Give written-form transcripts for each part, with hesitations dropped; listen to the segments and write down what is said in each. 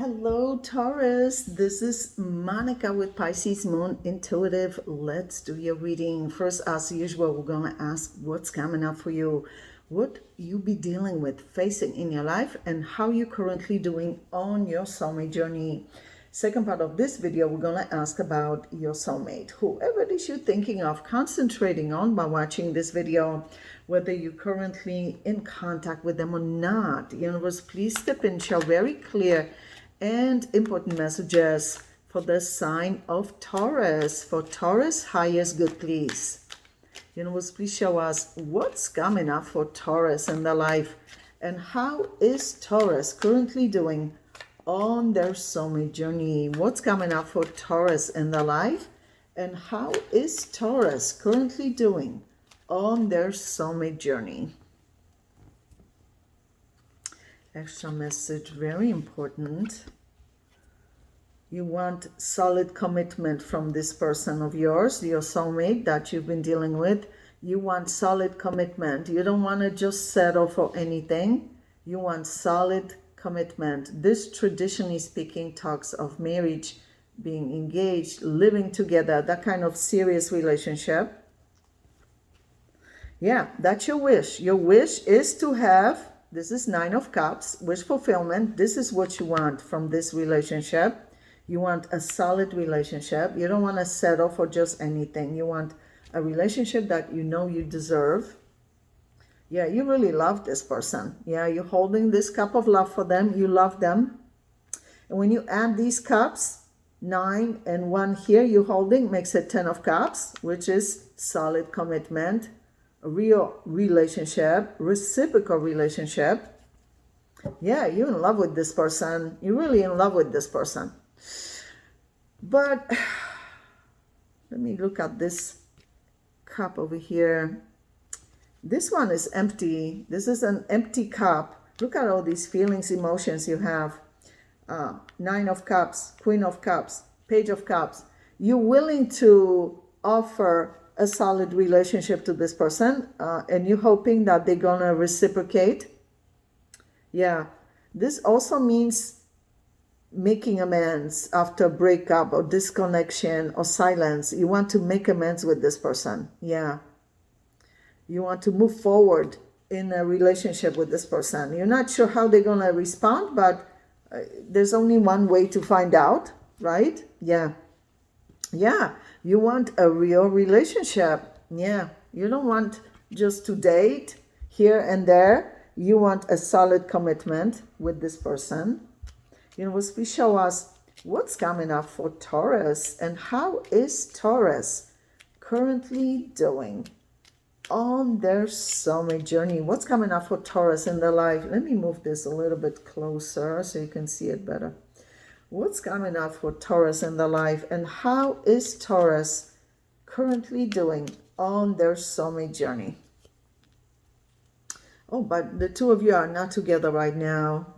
Hello, Taurus. This is Monica with Pisces Moon Intuitive. Let's do your reading. First, as usual, we're going to ask what's coming up for you, what you be dealing with, facing in your life, and how you're currently doing on your soulmate journey. Second part of this video, we're going to ask about your soulmate. Whoever it is you're thinking of concentrating on by watching this video, whether you're currently in contact with them or not. Universe, please step in, share very clear and important messages for the sign of Taurus. For Taurus, highest good, please. Universe, please show us what's coming up for Taurus in their life, and how is Taurus currently doing on their soulmate journey. What's coming up for Taurus in their life, and how is Taurus currently doing on their soulmate journey. Extra message, very important. You want solid commitment from this person of yours, your soulmate that you've been dealing with. You want solid commitment. You don't want to just settle for anything. You want solid commitment. This, traditionally speaking, talks of marriage, being engaged, living together, that kind of serious relationship. Yeah, that's your wish. Your wish is to have, this is Nine of Cups, wish fulfillment. This is what you want from this relationship. You want a solid relationship. You don't want to settle for just anything. You want a relationship that you know you deserve. Yeah, you really love this person. Yeah, you're holding this cup of love for them. You love them. And when you add these cups, 9 and 1 here you're holding, makes it 10 of Cups, which is solid commitment, a real relationship, reciprocal relationship. Yeah, you're in love with this person. You're really in love with this person. But let me look at this cup over here. This one is empty. This is an empty cup. Look at all these feelings, emotions you have. 9 of Cups, Queen of Cups, Page of Cups. You're willing to offer a solid relationship to this person, and you're hoping that they're gonna reciprocate. Yeah, this also means making amends after breakup or disconnection or silence. You want to make amends with this person. Yeah, you want to move forward in a relationship with this person. You're not sure how they're gonna respond, but there's only one way to find out, right? Yeah, you want a real relationship. Yeah, you don't want just to date here and there. You want a solid commitment with this person. Universe, please show us what's coming up for Taurus, and how is Taurus currently doing on their soulmate journey. What's coming up for Taurus in their life? Let me move this a little bit closer so you can see it better. What's coming up for Taurus in their life, and how is Taurus currently doing on their soulmate journey? Oh, but the two of you are not together right now.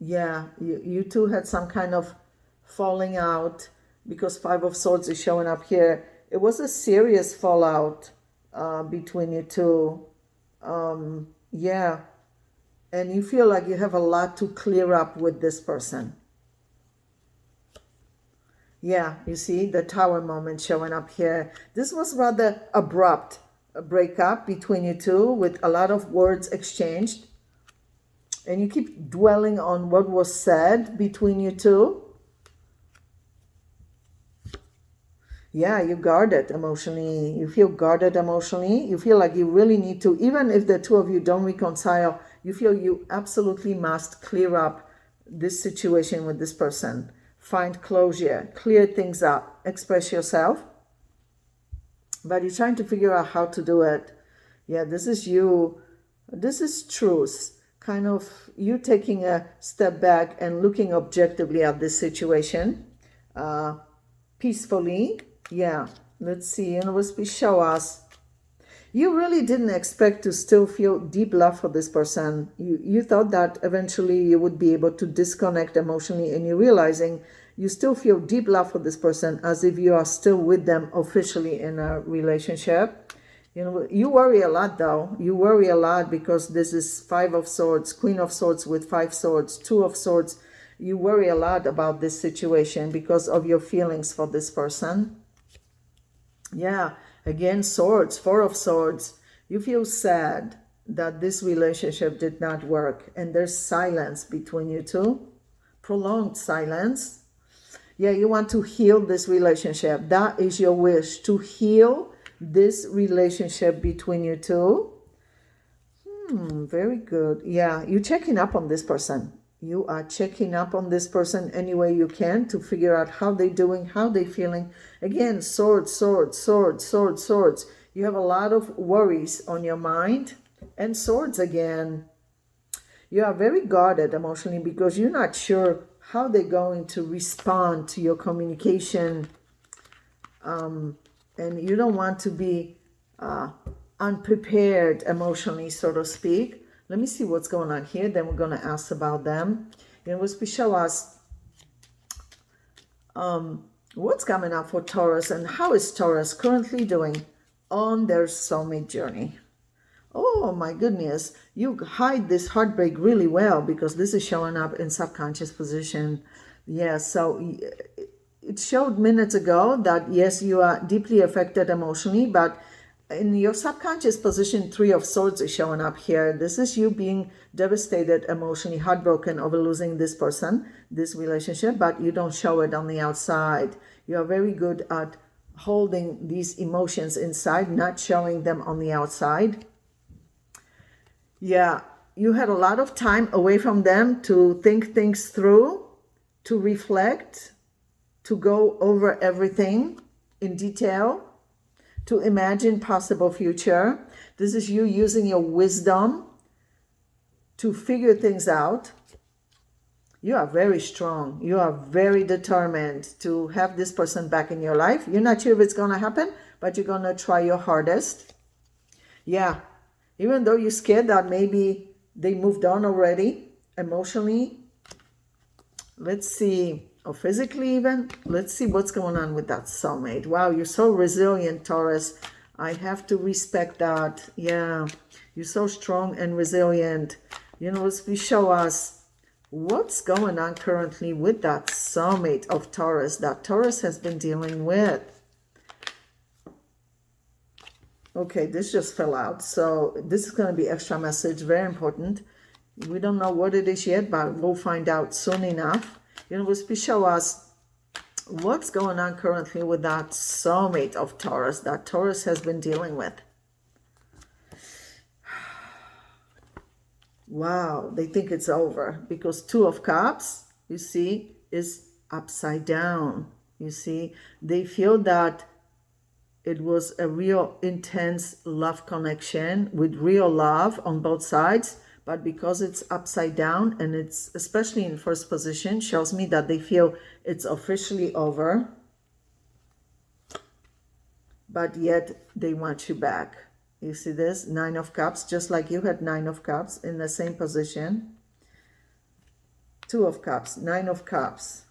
Yeah, you two had some kind of falling out, because 5 of Swords is showing up here. It was a serious fallout between you two. Yeah, and you feel like you have a lot to clear up with this person. Yeah, you see the Tower moment showing up here. This was rather abrupt, a breakup between you two with a lot of words exchanged. And you keep dwelling on what was said between you two. Yeah, you guarded emotionally. You feel guarded emotionally. You feel like you really need to, even if the two of you don't reconcile, you feel you absolutely must clear up this situation with this person. Find closure, clear things up, express yourself. But you're trying to figure out how to do it. Yeah, this is you. This is truth. Kind of you taking a step back and looking objectively at this situation. Peacefully. Yeah, let's see. Universe, please show us. You really didn't expect to still feel deep love for this person. You thought that eventually you would be able to disconnect emotionally, and you're realizing you still feel deep love for this person, as if you are still with them officially in a relationship. You know, you worry a lot though. You worry a lot because this is 5 of Swords, Queen of Swords with 5 swords, 2 of Swords. You worry a lot about this situation because of your feelings for this person. Yeah, again, swords, Four of Swords. You feel sad that this relationship did not work, and there's silence between you two, prolonged silence. Yeah, you want to heal this relationship. That is your wish, to heal this relationship between you two. Very good. Yeah, you're checking up on this person. You are checking up on this person any way you can to figure out how they're doing, how they're feeling. Again, swords, swords, swords, swords, swords. You have a lot of worries on your mind. And swords again. You are very guarded emotionally because you're not sure how they're going to respond to your communication. And you don't want to be unprepared emotionally, so to speak. Let me see what's going on here. Then we're going to ask about them. Universe, please show us what's coming up for Taurus and how is Taurus currently doing on their soulmate journey. Oh my goodness, you hide this heartbreak really well because this is showing up in subconscious position. Yeah, so it showed minutes ago that yes, you are deeply affected emotionally, but in your subconscious position, Three of Swords is showing up here. This is you being devastated emotionally, heartbroken over losing this person, this relationship, but you don't show it on the outside. You are very good at holding these emotions inside, not showing them on the outside. Yeah, you had a lot of time away from them to think things through, to reflect, to go over everything in detail, to imagine possible future. This is you using your wisdom to figure things out. You are very strong. You are very determined to have this person back in your life. You're not sure if it's going to happen, but you're going to try your hardest. Yeah. Even though you're scared that maybe they moved on already, emotionally, let's see, or physically even, let's see what's going on with that soulmate. Wow, you're so resilient, Taurus. I have to respect that. Yeah, you're so strong and resilient. Please show us what's going on currently with that soulmate of Taurus that Taurus has been dealing with. Okay, this just fell out. So this is going to be extra message, very important. We don't know what it is yet, but we'll find out soon enough. Please show us what's going on currently with that soulmate of Taurus that Taurus has been dealing with. Wow, they think it's over because Two of Cups, you see, is upside down. You see, they feel that it was a real intense love connection with real love on both sides. But because it's upside down and it's especially in first position, shows me that they feel it's officially over. But yet they want you back. You see this? Nine of Cups, just like you had Nine of Cups in the same position. Two of Cups, Nine of Cups.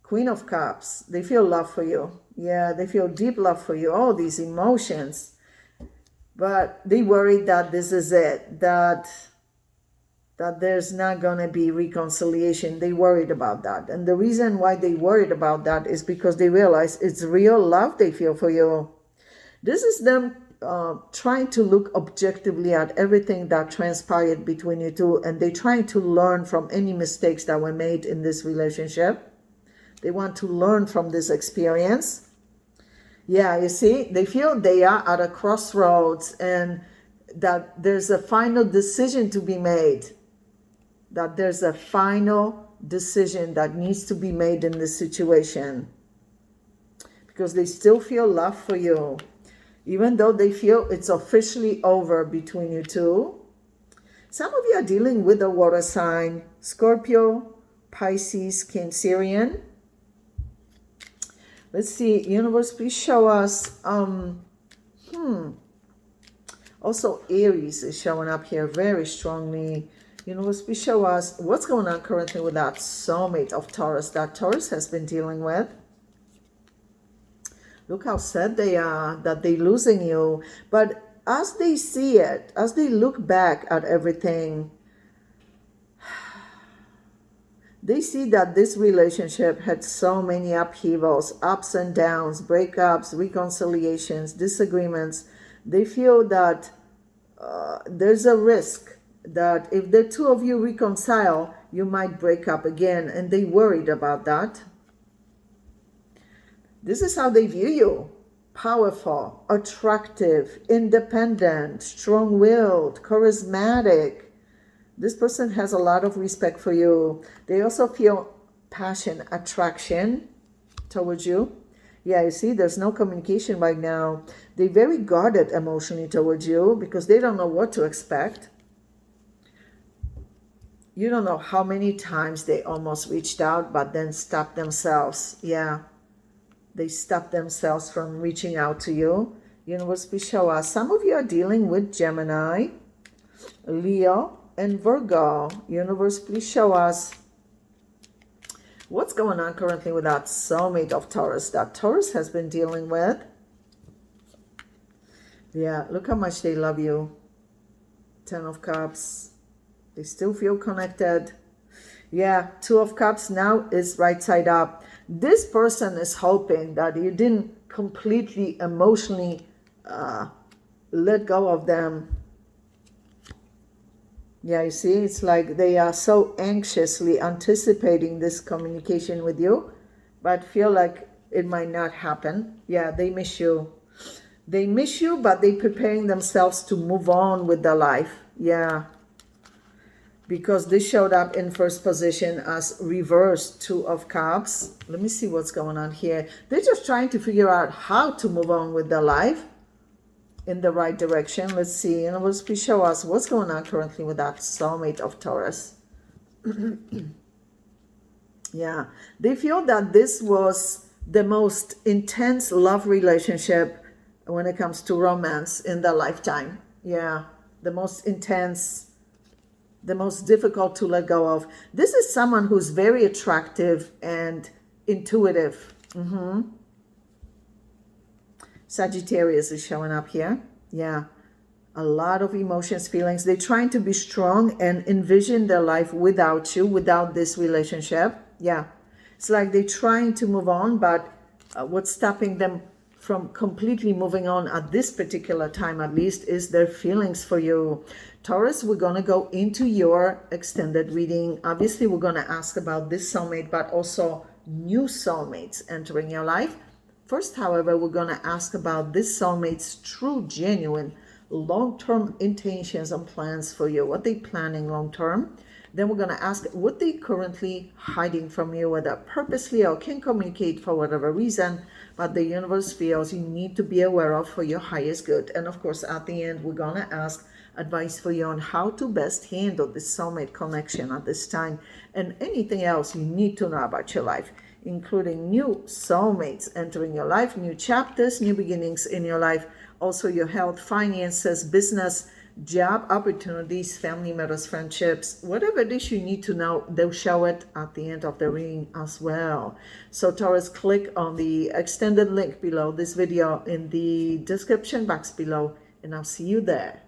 Queen of Cups, they feel love for you. Yeah, they feel deep love for you. All these emotions. But they worry that this is it. That there's not going to be reconciliation. They worried about that. And the reason why they worried about that is because they realize it's real love they feel for you. This is them trying to look objectively at everything that transpired between you two. And they're trying to learn from any mistakes that were made in this relationship. They want to learn from this experience. Yeah, you see, they feel they are at a crossroads and that there's a final decision to be made. That there's a final decision that needs to be made in this situation. Because they still feel love for you. Even though they feel it's officially over between you two. Some of you are dealing with a water sign. Scorpio, Pisces, Cancerian. Let's see, universe, please show us. Also, Aries is showing up here very strongly. Universe, please show us what's going on currently with that soulmate of Taurus that Taurus has been dealing with. Look how sad they are that they're losing you. But as they see it, as they look back at everything, They see that this relationship had so many upheavals, ups and downs, breakups, reconciliations, disagreements. They feel that there's a risk that if the two of you reconcile, you might break up again, and they worried about that. This is how they view you: powerful, attractive, independent, strong-willed, charismatic. This person has a lot of respect for you. They also feel passion, attraction towards you. Yeah, you see, there's no communication right now. They're very guarded emotionally towards you because they don't know what to expect. You don't know how many times they almost reached out, but then stopped themselves. Yeah, they stopped themselves from reaching out to you. Universe, please show us. Some of you are dealing with Gemini, Leo, and Virgo. Universe, please show us what's going on currently with that soulmate of Taurus that Taurus has been dealing with. Yeah, look how much they love you. 10 of Cups. They still feel connected. Yeah, 2 of Cups now is right side up. This person is hoping that you didn't completely emotionally let go of them. Yeah, you see, it's like they are so anxiously anticipating this communication with you, but feel like it might not happen. Yeah, they miss you. They miss you, but they're preparing themselves to move on with their life. Yeah. Because this showed up in first position as reversed 2 of Cups. Let me see what's going on here. They're just trying to figure out how to move on with their life in the right direction. Let's see. Universe, please show us what's going on currently with that soulmate of Taurus. Yeah. They feel that this was the most intense love relationship when it comes to romance in their lifetime. Yeah. The most intense, the most difficult to let go of. This is someone who's very attractive and intuitive. Sagittarius is showing up here. Yeah. A lot of emotions, feelings. They're trying to be strong and envision their life without you, without this relationship. Yeah. It's like they're trying to move on, but what's stopping them from completely moving on at this particular time, at least, is their feelings for you. Taurus, we're going to go into your extended reading. Obviously, we're going to ask about this soulmate, but also new soulmates entering your life. First, however, we're going to ask about this soulmate's true, genuine, long-term intentions and plans for you. What they planning long-term? Then we're going to ask what they currently hiding from you, whether purposely or can communicate for whatever reason, but the universe feels you need to be aware of for your highest good. And of course, at the end, we're going to ask advice for you on how to best handle this soulmate connection at this time and anything else you need to know about your life, including new soulmates entering your life, new chapters, new beginnings in your life, also your health, finances, business, job opportunities, family matters, friendships, whatever it is you need to know, they'll show it at the end of the reading as well. So Taurus, click on the extended link below this video in the description box below, and I'll see you there.